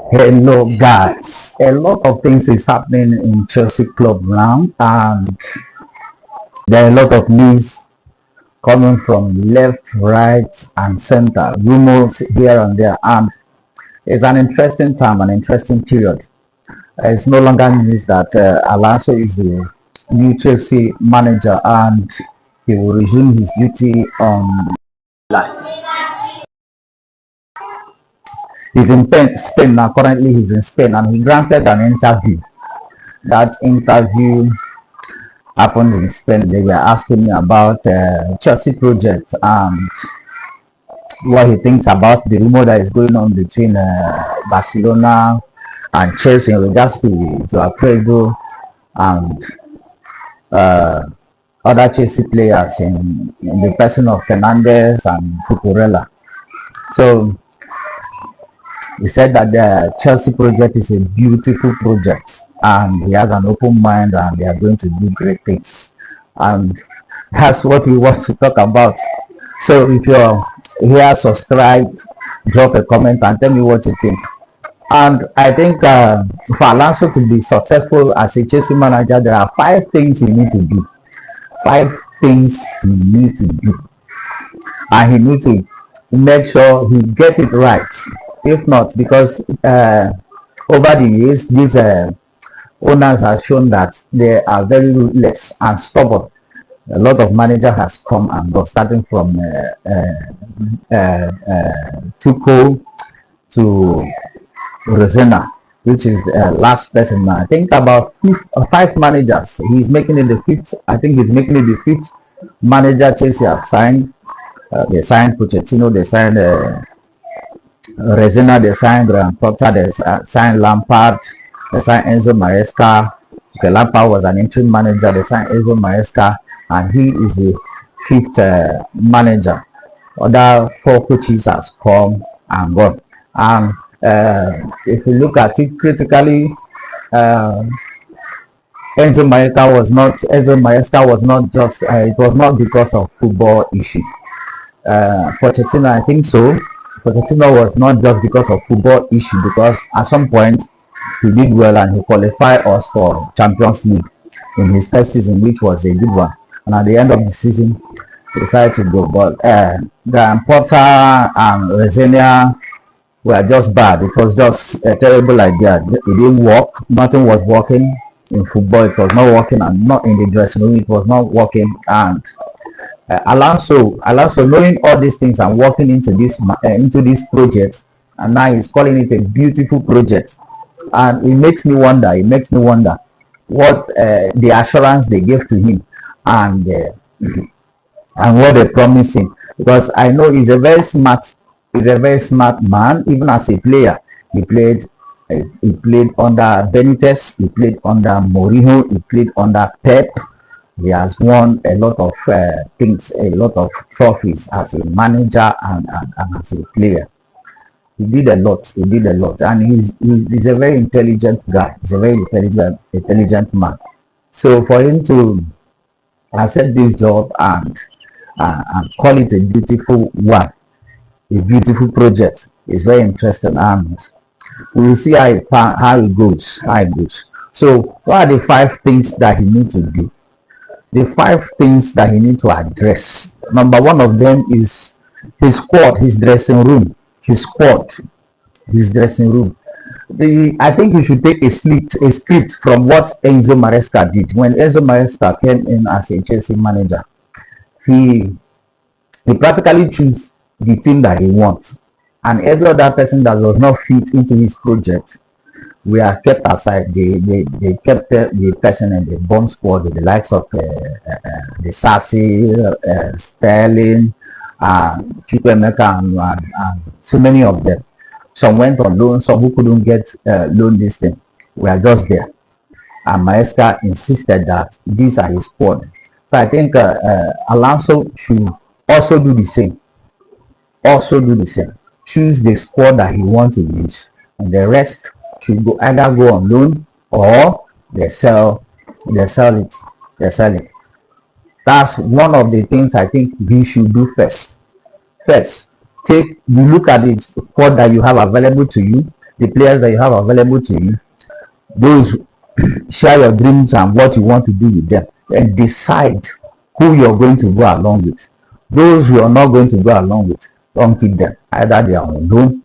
Hello, guys. A lot of things is happening in Chelsea club now, and there are a lot of news coming from left, right, and center. Rumors here and there, and it's an interesting time, an interesting period. It's no longer news that Alonso is the new Chelsea manager, and he will resume his duty on. He's in Spain now. Currently, he's in Spain, and he granted an interview. That interview happened in Spain. They were asking me about Chelsea project and what he thinks about the rumor that is going on between Barcelona and Chelsea in regards to Pedro and uh, other Chelsea players in the person of Fernandez and Cucurella. So he said that the Chelsea project is a beautiful project and he has an open mind and they are going to do great things. And that's what we want to talk about. So if you're here, subscribe, drop a comment and tell me what you think. And I think for Alonso to be successful as a Chelsea manager, there are 5 things he needs to do. 5 things he needs to do. And he needs to make sure he get it right. If not, because over the years, these owners have shown that they are very ruthless and stubborn. A lot of managers has come and gone, starting from Tuchel to Rosena, which is the last person now. I think about 5 managers. He's making it the fifth. I think he's making it the fifth manager Chelsea have signed. They signed Pochettino. They signed Resina. They signed Potter. They signed Lampard. They signed Enzo Maresca. Okay, Lampard was an interim manager. They signed Enzo Maresca, and he is the fifth manager. Other 4 coaches has come and gone. And if you look at it critically, Enzo Maresca was not just it was not because of football issue. Pochettino, I think so. Pochettino was not just because of football issue, because at some point he did well and he qualified us for Champions League in his first season, which was a good one. And at the end of the season, he decided to go. But the Potter and Resenia were just bad. It was just a terrible idea. It didn't work. Nothing was working in football. It was not working, and not in the dressing room. It was not working. And Alonso, knowing all these things and working into this project, and now he's calling it a beautiful project. And it makes me wonder. What the assurance they gave to him and what they promised him. Because I know he's a very smart man. Even as a player, he played under Benitez, he played under Mourinho, he played under Pep. He has won a lot of things, a lot of trophies as a manager and as a player. He did a lot, and he's a very intelligent guy. He's a very intelligent man. So for him to accept this job and call it a beautiful one, a beautiful project, is very interesting, and we will see how it goes. So what are the 5 things that he needs to do? The 5 things that he needs to address. Number one of them is his squad, his dressing room. I think we should take a script from what Enzo Maresca did. When Enzo Maresca came in as a Chelsea manager, he practically chose the team that he wants, and every other person that does not fit into his project were kept aside. They kept the person in the bomb squad with the likes of the Sassy, Sterling, Chukwemeka, and so many of them. Some went on loan, some who couldn't get loan this thing were just there. And Maesca insisted that these are his squad. So I think Alonso should also do the same. Choose the squad that he wants to use, and the rest should either go on loan or they sell it. That's one of the things I think we should do first. You look at the squad that you have available to you, the players that you have available to you, those share your dreams and what you want to do with them, and decide who you're going to go along with. Those you are not going to go along with, don't keep them. Either they are on loan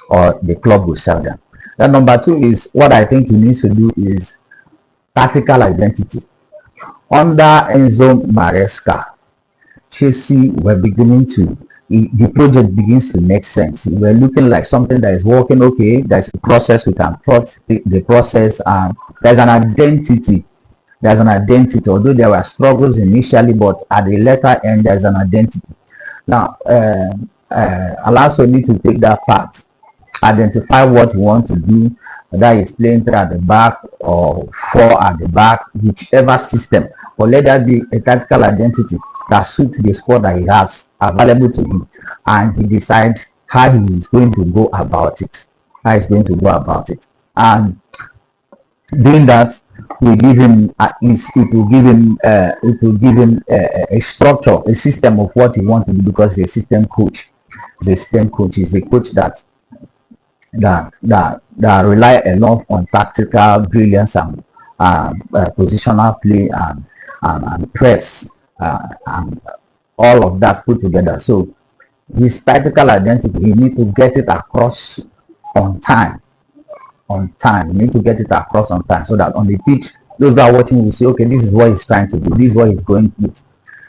or the club will sell them. Then number two is what I think he needs to do is tactical identity. Under Enzo Maresca, Chelsea were beginning to, the project begins to make sense. We're looking like something that is working okay. There's a process, we can plot the process, and there's an identity. There's an identity, although there were struggles initially, but at the later end, there's an identity. Now, Alonso needs to take that part, identify what he wants to do, whether he's playing 3 at the back or 4 at the back, whichever system, but let that be a tactical identity that suits the squad that he has available to him, and he decides how he is going to go about it. How he's going to go about it, and doing that will give him at least it will give him a structure, a system of what he wants to do, because he's a system coach. He's a system coach. He's a coach that rely a lot on tactical brilliance and positional play and press and all of that put together. So his tactical identity, he need to get it across on time. You need to get it across on time, so that on the pitch, those that are watching will say, okay, this is what he's trying to do. This is what he's going with.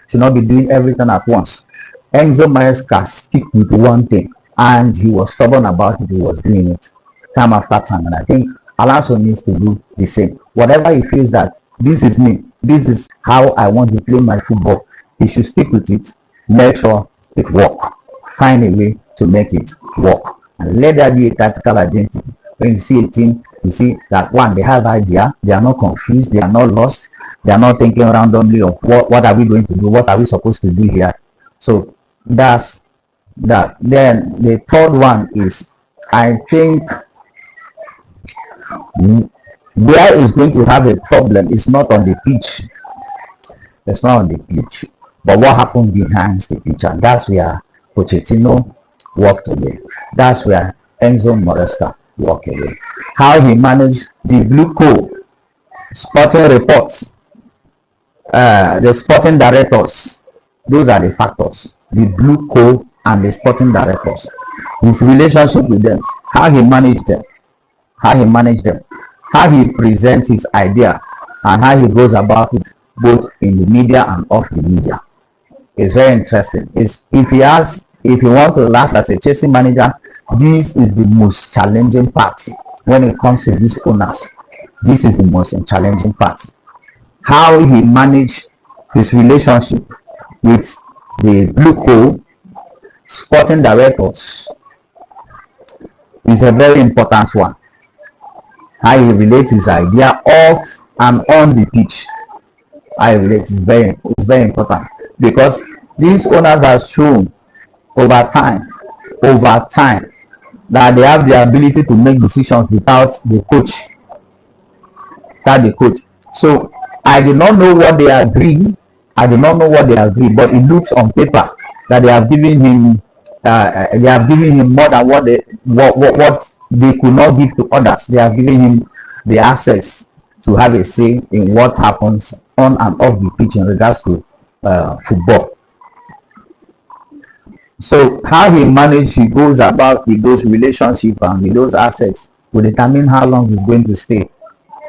Should not be doing everything at once. Enzo Maresca stick with one thing, and he was stubborn about it. He was doing it time after time, and I think Alonso needs to do the same. Whatever he feels that this is me, this is how I want to play my football, he should stick with it. Make sure it works. Find a way to make it work, and let there be a tactical identity. When you see a team, you see that one, they have idea, they are not confused, they are not lost, they are not thinking randomly of what are we going to do, what are we supposed to do here. So that's that. Then the third one is, I think where is going to have a problem is not on the pitch. It's not on the pitch, but what happened behind the pitch, and that's where Pochettino walked away. That's where Enzo Maresca walked away. How he managed the blue coat, sporting reports, the sporting directors, those are the factors. The blue coat and the sporting directors, his relationship with them, how he managed them, how he presents his idea, and how he goes about it, both in the media and off the media. It's very interesting. If he wants to last as a Chelsea manager, this is the most challenging part when it comes to these owners. This is the most challenging part. How he managed his relationship with the blue coat sporting directors is a very important one. How he relates his idea off and on the pitch. How he relates is very important, because these owners have shown over time that they have the ability to make decisions without the coach. So I do not know what they agree. But it looks on paper that they have given him more than what they could not give to others. They have given him the access to have a say in what happens on and off the pitch in regards to football. So how he goes about with those relationships and with those assets will determine how long he's going to stay,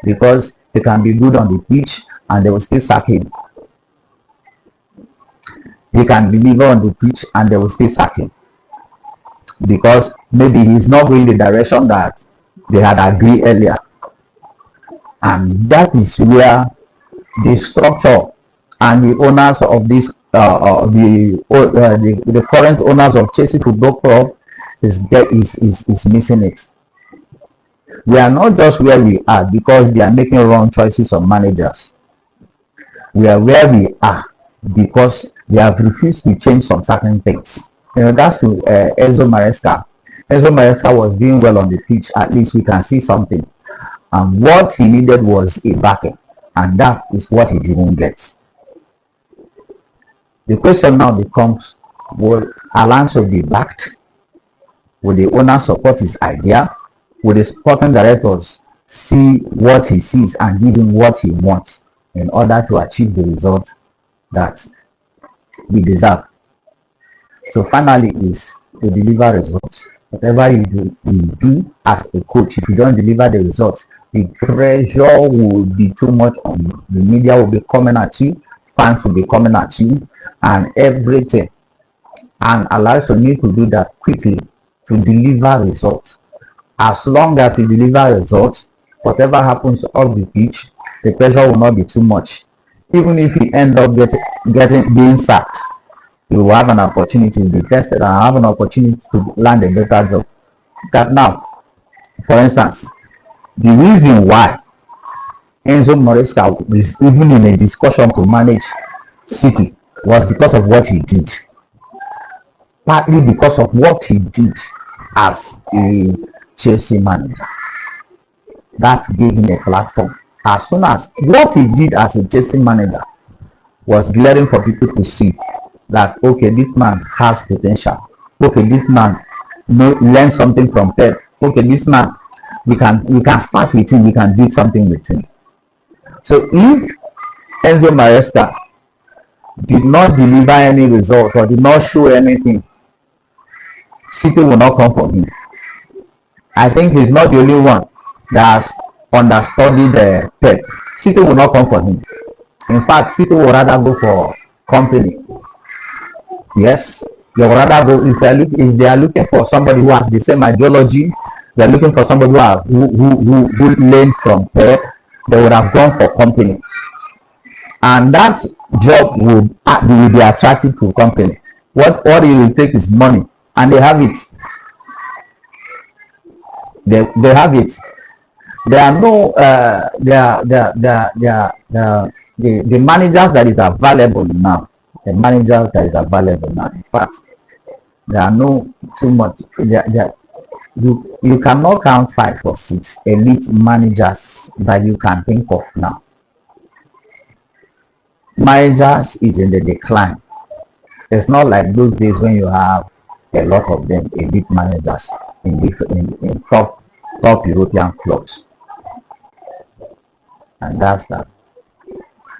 because he can be good on the pitch and they will still sack him. He can deliver on the pitch and they will still sack him, because maybe he's not going the direction that they had agreed earlier. And that is where the structure and the owners of this the current owners of Chelsea Football Club is missing it. We are not just where we are because they are making wrong choices of managers. We are where we are because they have refused to change some certain things. In regards to Enzo Maresca was doing well on the pitch. At least we can see something. And what he needed was a backing, and that is what he didn't get. The question now becomes, will Alonso be backed? Will the owner support his idea? will the sporting directors see what he sees and give him what he wants in order to achieve the result that we deserve? So finally is to deliver results. Whatever you do as a coach, if you don't deliver the results, the pressure will be too much on you. The media will be coming at you, fans will be coming at you, and everything. And allows you need to do that quickly to deliver results. As long as you deliver results, whatever happens off the pitch, the pressure will not be too much. Even if you end up being sacked, you will have an opportunity to be tested and have an opportunity to land a better job. That now, for instance, the reason why Enzo Maresca is even in a discussion to manage City was because of what he did. Partly because of what he did as a Chelsea manager. That gave him a platform. As soon as what he did as a Chelsea manager was glaring for people to see that, okay, this man has potential. Okay, this man learn something from Pep. Okay, this man, we can start with him, we can do something with him. So if Enzo Maresca did not deliver any result or did not show anything, City will not come for him. I think he's not the only one that has understudied Pep. City will not come for him. In fact, City will rather go for company. Yes, they would rather go if they are looking for somebody who has the same ideology. They are looking for somebody who learned from Pep. They would have gone for company, and that job will be attractive to company. What it will take is money, and they have it. They have it. There are no the managers that is available now. The managers that is available now. In fact, there are no too much. You cannot count 5 or 6 elite managers that you can think of now. Managers is in the decline. It's not like those days when you have a lot of them elite managers in top European clubs. And that's that.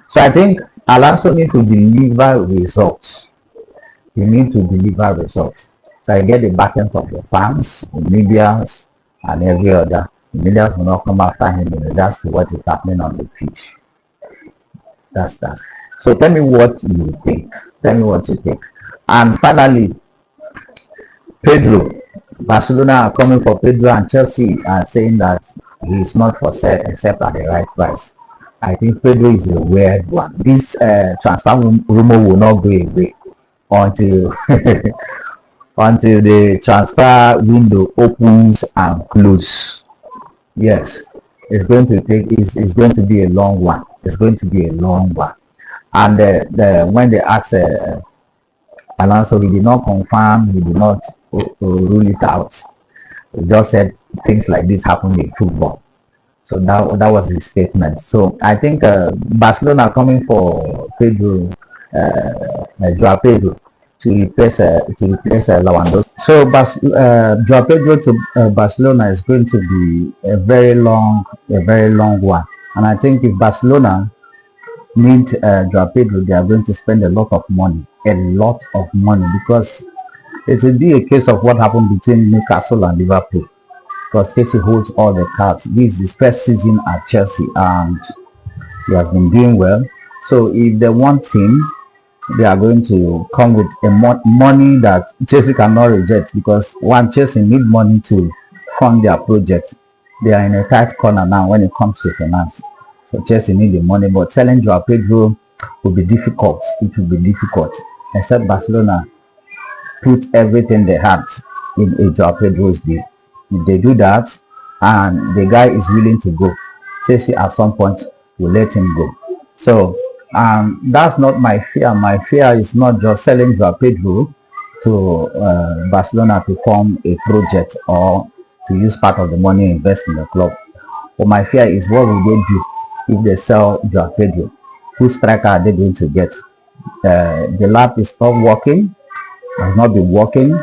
So I think Alonso need to deliver results. You need to deliver results. So I get the backings of the fans, the media, and every other. The media will not come after him in regards to what is happening on the pitch. That's that. So tell me what you think. Tell me what you think. And finally, Pedro. Barcelona are coming for Pedro, and Chelsea are saying that he is not for sale except at the right price. I think Pedro is a weird one. This transfer rumor will not go away until until the transfer window opens and closes. Yes, it's going to be a long one. It's going to be a long one. And when they asked Alonso, he did not confirm, he did not rule it out. He just said things like this happen in football. So that was his statement. So I think Barcelona are coming for Pedro, Joao Pedro to replace Lewandowski. So Joao Pedro to Barcelona is going to be a very long one. And I think if Barcelona need Joao Pedro, they are going to spend a lot of money, because it will be a case of what happened between Newcastle and Liverpool. Because Chelsea holds all the cards. This is his first season at Chelsea and he has been doing well. So if they want him, they are going to come with money that Chelsea cannot reject, because Chelsea need money to fund their project. They are in a tight corner now when it comes to finance. So Chelsea need the money, but selling Joao Pedro will be difficult. It will be difficult, except Barcelona put everything they had in a Joao Pedro's deal. If they do that and the guy is willing to go, Chelsea at some point will let him go. So that's not my fear. My fear is not just selling Joao Pedro to Barcelona to form a project or to use part of the money and invest in the club. But my fear is, what will they do if they sell Joao Pedro? Whose striker are they going to get? The lab is not working, has not been working.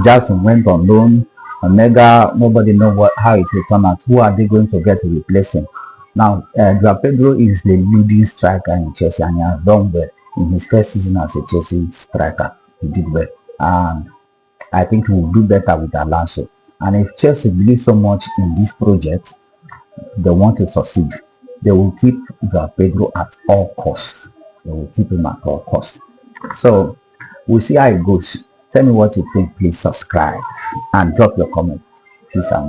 Jackson went on loan. Omega, nobody know how it will turn out. Who are they going to get to replace him? Now, Joao Pedro is the leading striker in Chelsea, and he has done well in his first season as a Chelsea striker. He did well, and I think he will do better with Alonso. And if Chelsea believe so much in this project, they want to succeed. They will keep Joao Pedro at all costs. They will keep him at all costs. So we'll see how it goes. Tell me what you think. Please subscribe and drop your comments. Peace out.